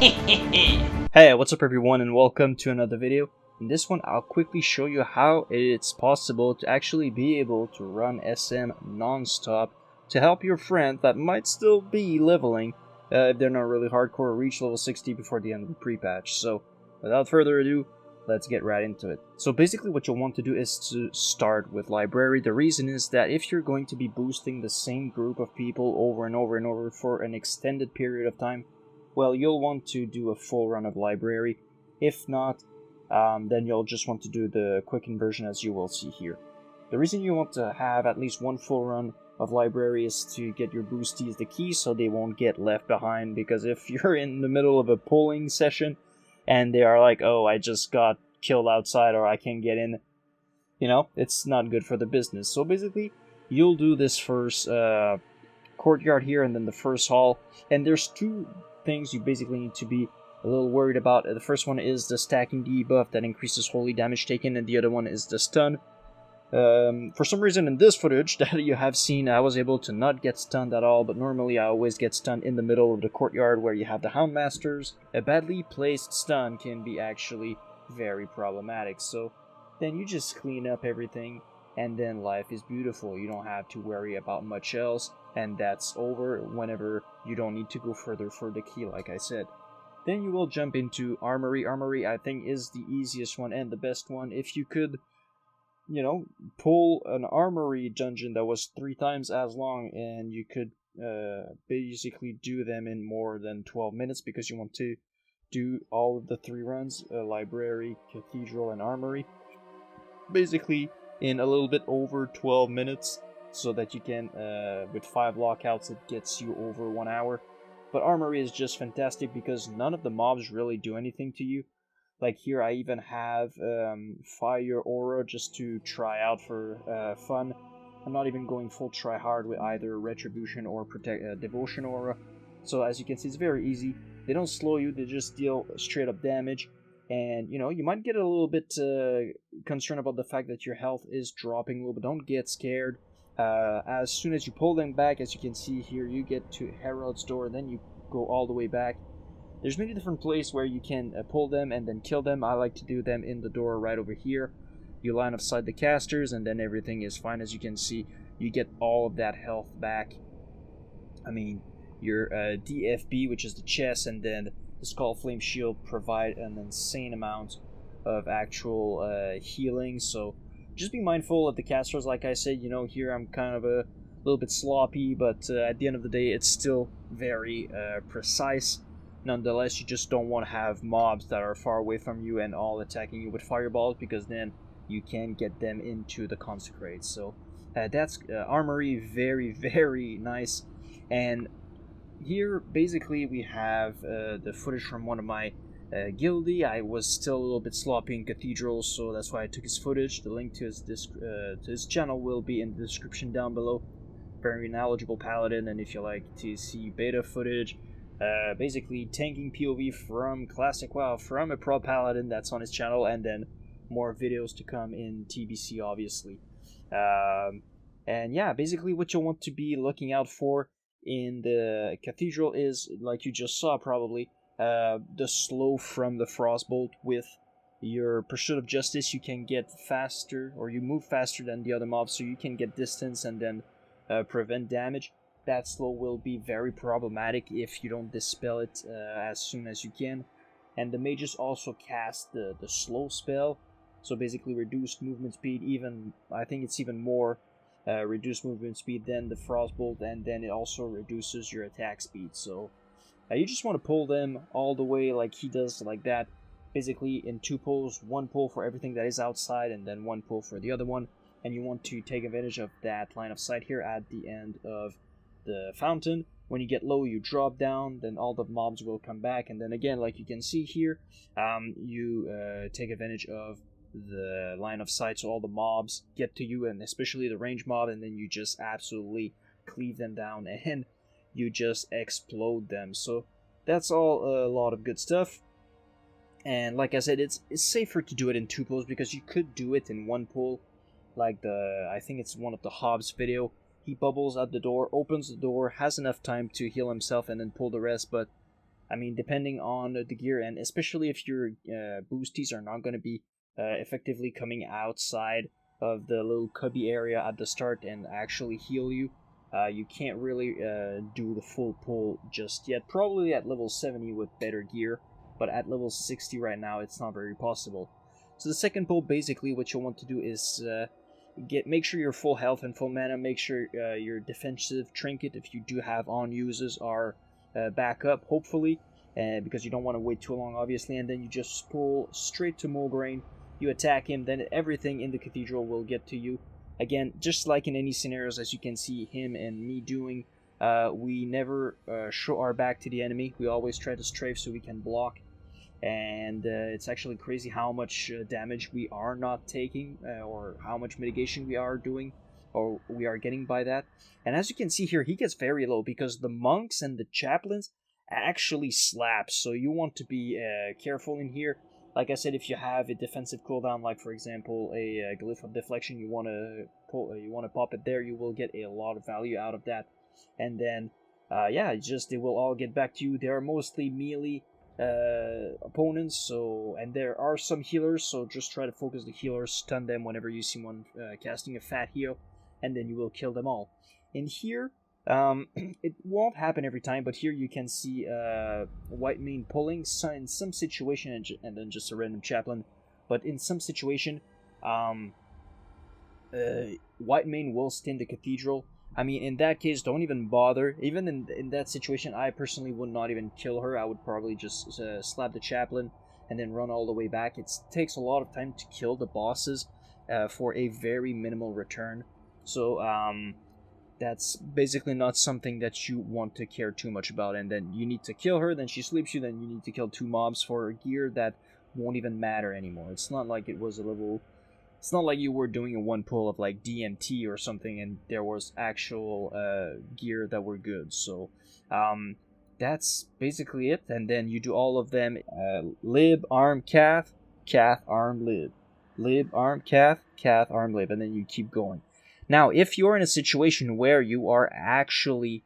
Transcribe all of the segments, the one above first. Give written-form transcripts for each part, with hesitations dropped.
Hey, what's up everyone and welcome to another video. In this one I'll quickly show you how it's possible to actually be able to run SM non-stop to help your friend that might still be leveling if they're not really hardcore, reach level 60 before the end of the pre-patch. So without further ado, let's get right into it. So basically what you'll want to do is to start with library. The reason is that if you're going to be boosting the same group of people over and over and over for an extended period of time, well, you'll want to do a full run of library. If not, then you'll just want to do the quick inversion as you will see here. The reason you want to have at least one full run of library is to get your boosties the key so they won't get left behind, because if you're in the middle of a pulling session and they are like, oh, I just got killed outside or I can't get in, you know, it's not good for the business. So basically, you'll do this first courtyard here and then the first hall, and there's two things you basically need to be a little worried about. The first one is the stacking debuff that increases holy damage taken, and the other one is the stun. For some reason in this footage that you have seen, I was able to not get stunned at all, but normally I always get stunned in the middle of the courtyard where you have the Houndmasters. A badly placed stun can be actually very problematic, so then you just clean up everything and then life is beautiful. You don't have to worry about much else, and that's over whenever you don't need to go further for the key, like I said. Then you will jump into Armory. Armory, I think, is the easiest one and the best one. If you could, you know, pull an Armory dungeon that was 3 times as long, and you could basically do them in more than 12 minutes because you want to do all of the 3 runs, Library, Cathedral, and Armory, basically in a little bit over 12 minutes, so that you can, with 5 lockouts, it gets you over 1 hour. But Armory is just fantastic because none of the mobs really do anything to you. Like here I even have Fire Aura just to try out for fun. I'm not even going full try hard with either Retribution or Devotion Aura. So as you can see, it's very easy. They don't slow you, they just deal straight up damage. And, you know, you might get a little bit concerned about the fact that your health is dropping a little, but don't get scared. As soon as you pull them back, as you can see here, you get to Herald's Door, and then you go all the way back. There's many different places where you can pull them and then kill them. I like to do them in the door right over here. You line of sight the casters, and then everything is fine. As you can see, you get all of that health back. I mean, your DFB, which is the chest, and then the Skull Flame Shield provide an insane amount of actual healing. So just be mindful of the casters. Like I said, you know, here I'm kind of a little bit sloppy, but at the end of the day, it's still very precise. Nonetheless, you just don't want to have mobs that are far away from you and all attacking you with fireballs, because then you can get them into the Consecrate. So that's Armory, very, very nice. And here, basically, we have the footage from one of my guildie. I was still a little bit sloppy in Cathedral, so that's why I took his footage. The link to his channel will be in the description down below. Very knowledgeable paladin, and if you like to see beta footage, basically tanking POV from Classic WoW, from a Prot paladin, that's on his channel, and then more videos to come in TBC, obviously. And yeah, basically what you'll want to be looking out for in the Cathedral is, like you just saw probably, the slow from the Frostbolt. With your Pursuit of Justice, you can get faster, or you move faster than the other mobs, so you can get distance and then prevent damage. That slow will be very problematic if you don't dispel it as soon as you can. And the mages also cast the slow spell, so basically reduced movement speed, even, I think it's even more reduced movement speed than the Frostbolt, and then it also reduces your attack speed. So you just want to pull them all the way like he does, like that, basically in 2 pulls, 1 pull for everything that is outside and then 1 pull for the other one. And you want to take advantage of that line of sight here at the end of the fountain. When you get low, you drop down, then all the mobs will come back, and then again, like you can see here, you take advantage of the line of sight, so all the mobs get to you, and especially the range mob, and then you just absolutely cleave them down and you just explode them. So that's all a lot of good stuff. And like I said, it's safer to do it in 2 pulls, because you could do it in 1 pull, like I think it's one of the Hobbs video. He bubbles at the door, opens the door, has enough time to heal himself, and then pull the rest. But I mean, depending on the gear, and especially if your boosties are not going to be effectively coming outside of the little cubby area at the start and actually heal you, you can't really do the full pull just yet. Probably at level 70 with better gear, but at level 60 right now, it's not very possible. So the second pull, basically, what you'll want to do is make sure you're full health and full mana. Make sure your defensive trinket, if you do have on uses, are back up, hopefully, because you don't want to wait too long, obviously. And then you just pull straight to Mulgrain. You attack him, then everything in the cathedral will get to you. Again, just like in any scenarios, as you can see him and me doing, we never show our back to the enemy. We always try to strafe so we can block. And it's actually crazy how much damage we are not taking, or how much mitigation we are doing, or we are getting by that. And as you can see here, he gets very low because the monks and the chaplains actually slap, so you want to be careful in here. Like I said, if you have a defensive cooldown, like for example a glyph of deflection, you want to pop it there, you will get a lot of value out of that. And then yeah, they will all get back to you. They are mostly melee opponents, so, and there are some healers, so just try to focus the healers, stun them whenever you see one casting a fat heal, and then you will kill them all. In here, it won't happen every time, but here you can see White Mane pulling in some situation, and then just a random chaplain. But in some situation, White Mane will stay in the cathedral. I mean, in that case, don't even bother. Even in that situation, I personally would not even kill her. I would probably just slap the chaplain and then run all the way back. It takes a lot of time to kill the bosses for a very minimal return. So that's basically not something that you want to care too much about. And then you need to kill her, then she sleeps you, then you need to kill 2 mobs for gear that won't even matter anymore. It's not like it was a level... It's not like you were doing a one pull of like DMT or something and there was actual gear that were good. So that's basically it. And then you do all of them. Lib, arm, cath, cath, arm, lib. Lib, arm, cath, cath, arm, lib. And then you keep going. Now, if you're in a situation where you are actually...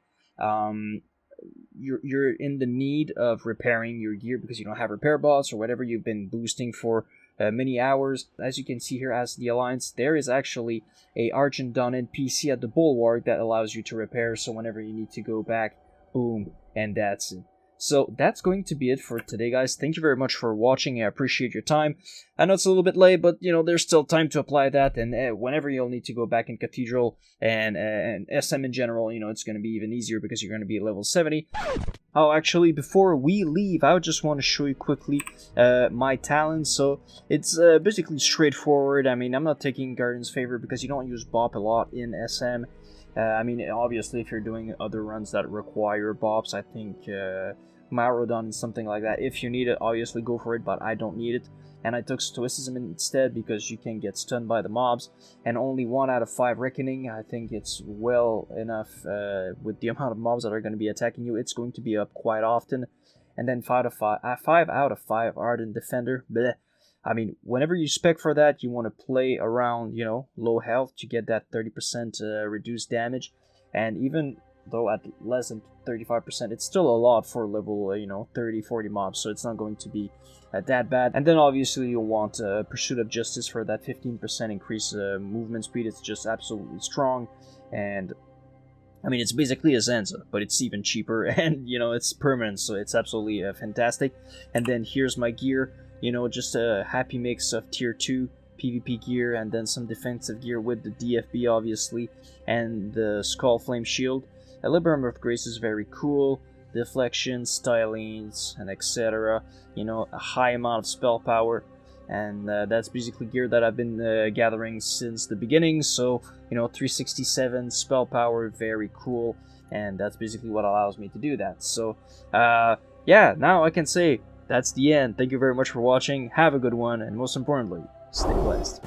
you're in the need of repairing your gear because you don't have repair bots or whatever you've been boosting for many hours. As you can see here, as the Alliance, there is actually a Argent Dawn NPC at the Bulwark that allows you to repair, so whenever you need to go back, boom, and that's it. So that's going to be it for today, guys. Thank you very much for watching. I appreciate your time. I know it's a little bit late, but, you know, there's still time to apply that. And whenever you'll need to go back in Cathedral and SM in general, you know, it's going to be even easier because you're going to be at level 70. Oh, actually, before we leave, I just want to show you quickly my talents. So it's basically straightforward. I mean, I'm not taking Guardian's Favor because you don't use Bop a lot in SM. I mean, obviously, if you're doing other runs that require Bops, I think... Maurodon and something like that. If you need it, obviously go for it, but I don't need it. And I took Stoicism instead because you can get stunned by the mobs, and only 1 out of 5 Reckoning. I think it's well enough with the amount of mobs that are going to be attacking you. It's going to be up quite often. And then 5 out of 5 Ardent Defender. Bleh. I mean, whenever you spec for that, you want to play around, you know, low health to get that 30% reduced damage. And even though at less than 35%, it's still a lot for level, you know, 30-40 mobs, so it's not going to be that bad. And then obviously you'll want Pursuit of Justice for that 15% increase movement speed. It's just absolutely strong, and I mean, it's basically a Zenza, but it's even cheaper, and, you know, it's permanent, so it's absolutely fantastic. And then here's my gear, you know, just a happy mix of tier 2 PvP gear, and then some defensive gear with the DFB, obviously, and the Skull Flame Shield. A Liberum of Grace is very cool, deflection, stylings, and etc. You know, a high amount of spell power, and that's basically gear that I've been gathering since the beginning. So, you know, 367 spell power, very cool, and that's basically what allows me to do that. So, yeah, now I can say that's the end. Thank you very much for watching, have a good one, and most importantly, stay blessed.